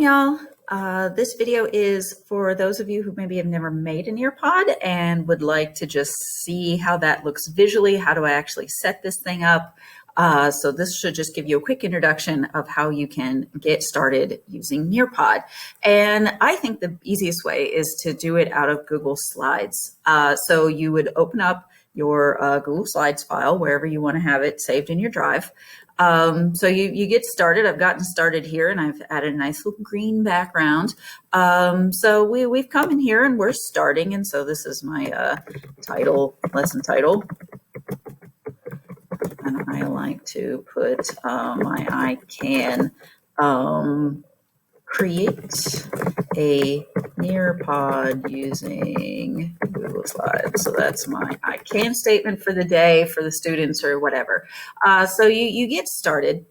morning, y'all. This video is for those of you who maybe have never made a Nearpod and would like to just see how that looks visually. How do I actually set this thing up? So this should just give you a quick introduction of how you can get started using Nearpod. And I think the easiest way is to do it out of Google Slides. So you would open up your Google Slides file, wherever you want to have it saved in your drive. So you get started. I've gotten started here and I've added a nice little green background. So we've come in here and we're starting. And so this is my lesson title. And I like to put my I can create a Nearpod using Google Slides. So that's my I can statement for the day for the students or whatever. So you get started.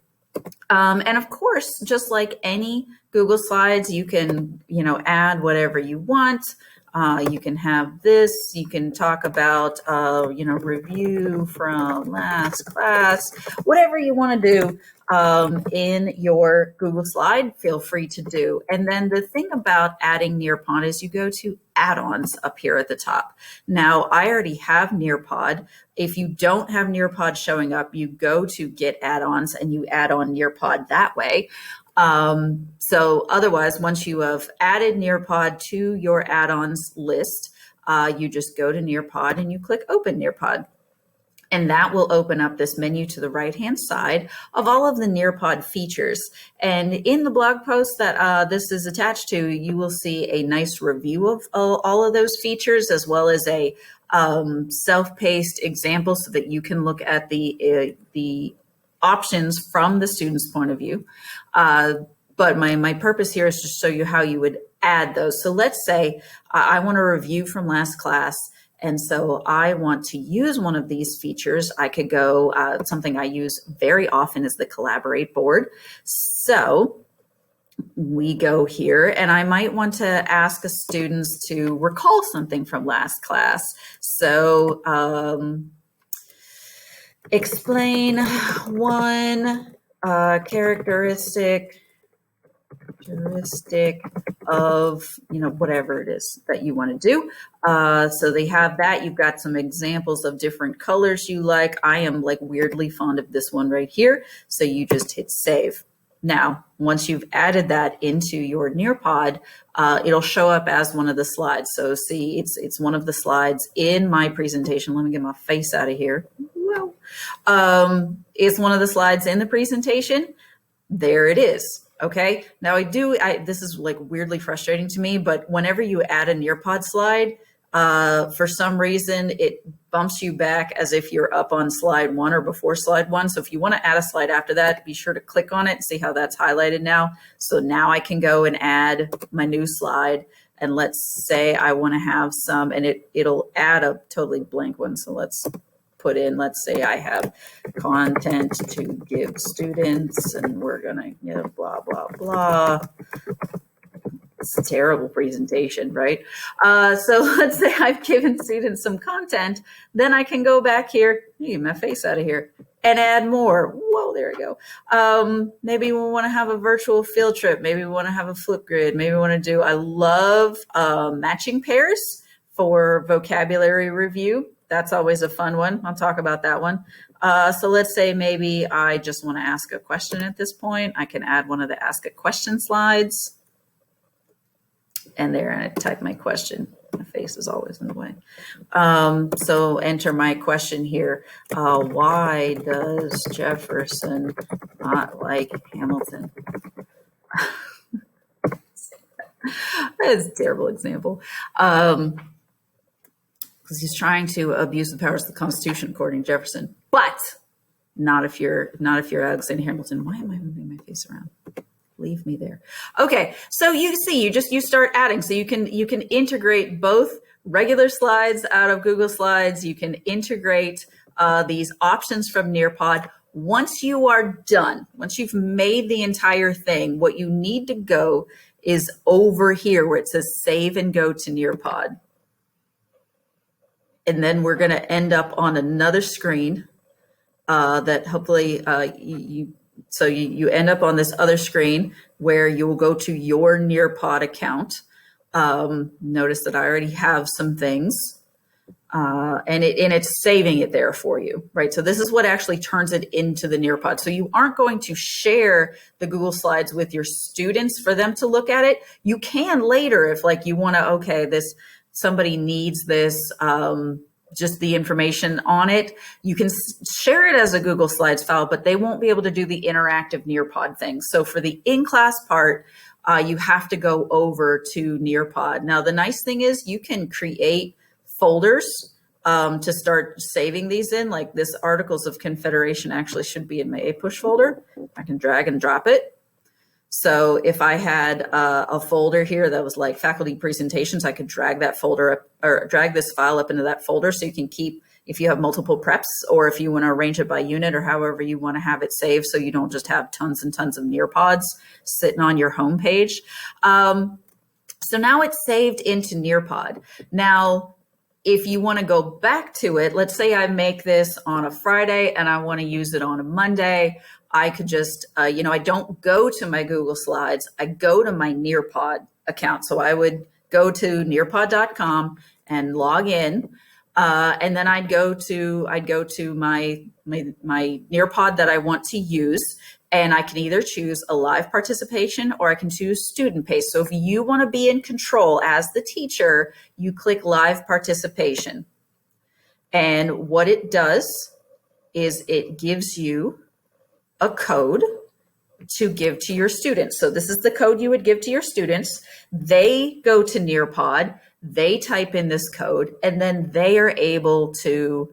And of course, just like any Google Slides, you can, add whatever you want. You can have this, you can talk about, review from last class, whatever you want to do in your Google slide, feel free to do. And then the thing about adding Nearpod is you go to add-ons up here at the top. Now, I already have Nearpod. If you don't have Nearpod showing up, you go to get add-ons and you add on Nearpod that way. So otherwise, once you have added Nearpod to your add-ons list, you just go to Nearpod and you click Open Nearpod. And that will open up this menu to the right-hand side of all of the Nearpod features. And in the blog post that this is attached to, you will see a nice review of all of those features, as well as a self-paced example so that you can look at the options from the student's point of view. But my purpose here is to show you how you would add those. So let's say I want a review from last class, and so I want to use one of these features. I could go, something I use very often is the Collaborate board. So we go here, and I might want to ask the students to recall something from last class. So explain one characteristic of, whatever it is that you want to do. So they have that. You've got some examples of different colors you like. I am weirdly fond of this one right here. So you just hit save. Now, once you've added that into your Nearpod, it'll show up as one of the slides. So see, it's one of the slides in my presentation. Let me get my face out of here. Well, it's one of the slides in the presentation. There it is. Okay. Now this is weirdly frustrating to me, but whenever you add a Nearpod slide, for some reason, it bumps you back as if you're up on slide 1 or before slide 1. So if you want to add a slide after that, be sure to click on it and see how that's highlighted now. So now I can go and add my new slide. And let's say I want to have some, and it'll add a totally blank one. So let's put in, let's say I have content to give students, and we're going to, blah, blah, blah. It's a terrible presentation, right? So let's say I've given students some content, then I can go back here, get my face out of here, and add more. Whoa, there we go. Maybe we want to have a virtual field trip. Maybe we want to have a flip grid. Maybe we want to do, I love matching pairs for vocabulary review. That's always a fun one. I'll talk about that one. So let's say maybe I just want to ask a question at this point. I can add one of the ask a question slides. And there, and I type my question. My face is always in the way. So enter my question here. Why does Jefferson not like Hamilton? That is a terrible example. Because he's trying to abuse the powers of the Constitution, according to Jefferson, but not if you're Alexander Hamilton. Why am I moving my face around? Leave me there. Okay, so you see, you start adding. So you can integrate both regular slides out of Google Slides. You can integrate these options from Nearpod. Once you are done, once you've made the entire thing, what you need to go is over here where it says Save and Go to Nearpod. And then we're going to end up on another screen that hopefully So you end up on this other screen where you will go to your Nearpod account. Notice that I already have some things. And it's saving it there for you, right? So this is what actually turns it into the Nearpod. So you aren't going to share the Google Slides with your students for them to look at it. You can later if like you want to, okay, somebody needs this, just the information on it. You can share it as a Google Slides file, but they won't be able to do the interactive Nearpod thing. So for the in-class part, you have to go over to Nearpod. Now, the nice thing is you can create folders to start saving these in. Like this Articles of Confederation actually should be in my APUSH folder. I can drag and drop it. So if I had a folder here that was like faculty presentations, I could drag that folder up or drag this file up into that folder so you can keep, if you have multiple preps or if you want to arrange it by unit or however you want to have it saved so you don't just have tons and tons of Nearpods sitting on your homepage. So now it's saved into Nearpod. Now, if you want to go back to it, let's say I make this on a Friday and I want to use it on a Monday. I could just, I don't go to my Google Slides. I go to my Nearpod account. So I would go to nearpod.com and log in. And then I'd go to my Nearpod that I want to use. And I can either choose a live participation or I can choose student pace. So if you want to be in control as the teacher, you click live participation. And what it does is it gives you a code to give to your students. So this is the code you would give to your students. They go to Nearpod, they type in this code, and then they are able to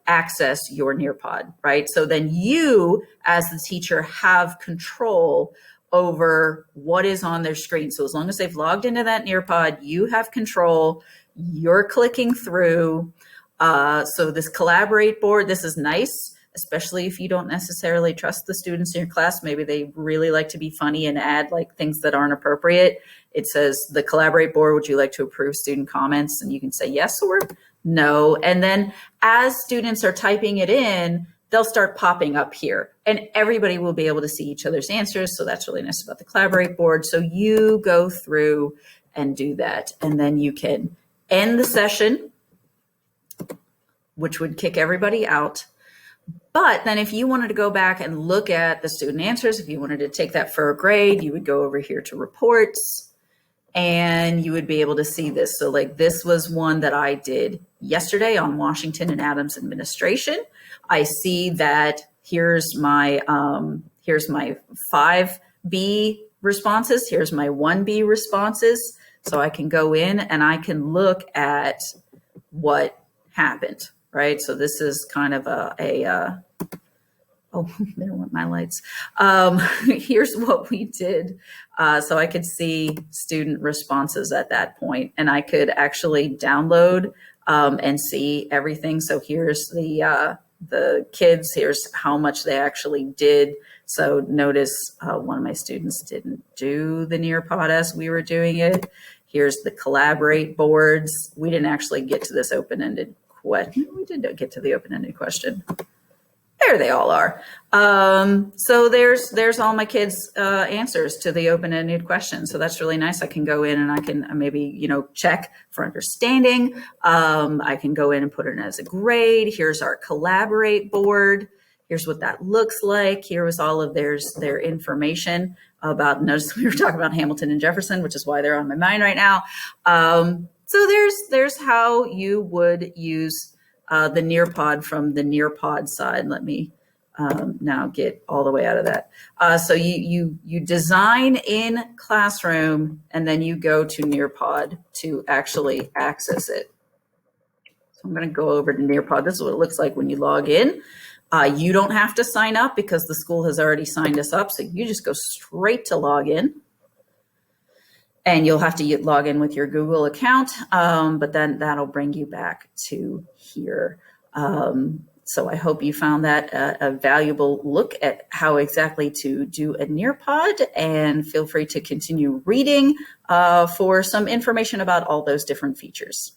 access your Nearpod, right? So then you, as the teacher, have control over what is on their screen. So as long as they've logged into that Nearpod, you have control. You're clicking through. So this collaborate board, this is nice, especially if you don't necessarily trust the students in your class. Maybe they really like to be funny and add like things that aren't appropriate. It says the collaborate board, would you like to approve student comments? And you can say yes or no. And then as students are typing it in, they'll start popping up here and everybody will be able to see each other's answers. So that's really nice about the collaborate board. So you go through and do that. And then you can end the session, which would kick everybody out. But then if you wanted to go back and look at the student answers, if you wanted to take that for a grade, you would go over here to reports and you would be able to see this. So like this was one that I did yesterday on Washington and Adams administration. I see that here's my 5B responses. Here's my 1B responses. So I can go in and I can look at what happened. Right, so this is kind of oh, I don't want my lights. Here's what we did. So I could see student responses at that point, and I could actually download and see everything. So here's the kids. Here's how much they actually did. So notice one of my students didn't do the Nearpod as we were doing it. Here's the collaborate boards. We didn't actually get to this open-ended question. We did get to the open-ended question. There they all are. So there's all my kids' answers to the open-ended question. So that's really nice. I can go in and I can maybe, check for understanding. I can go in and put it as a grade. Here's our collaborate board. Here's what that looks like. Here was all of their information about, notice we were talking about Hamilton and Jefferson, which is why they're on my mind right now. So there's how you would use the Nearpod from the Nearpod side. Let me now get all the way out of that. So you design in Classroom and then you go to Nearpod to actually access it. So I'm going to go over to Nearpod. This is what it looks like when you log in. You don't have to sign up because the school has already signed us up. So you just go straight to log in. And you'll have to log in with your Google account, but then that'll bring you back to here. So I hope you found that a valuable look at how exactly to do a Nearpod, and feel free to continue reading for some information about all those different features.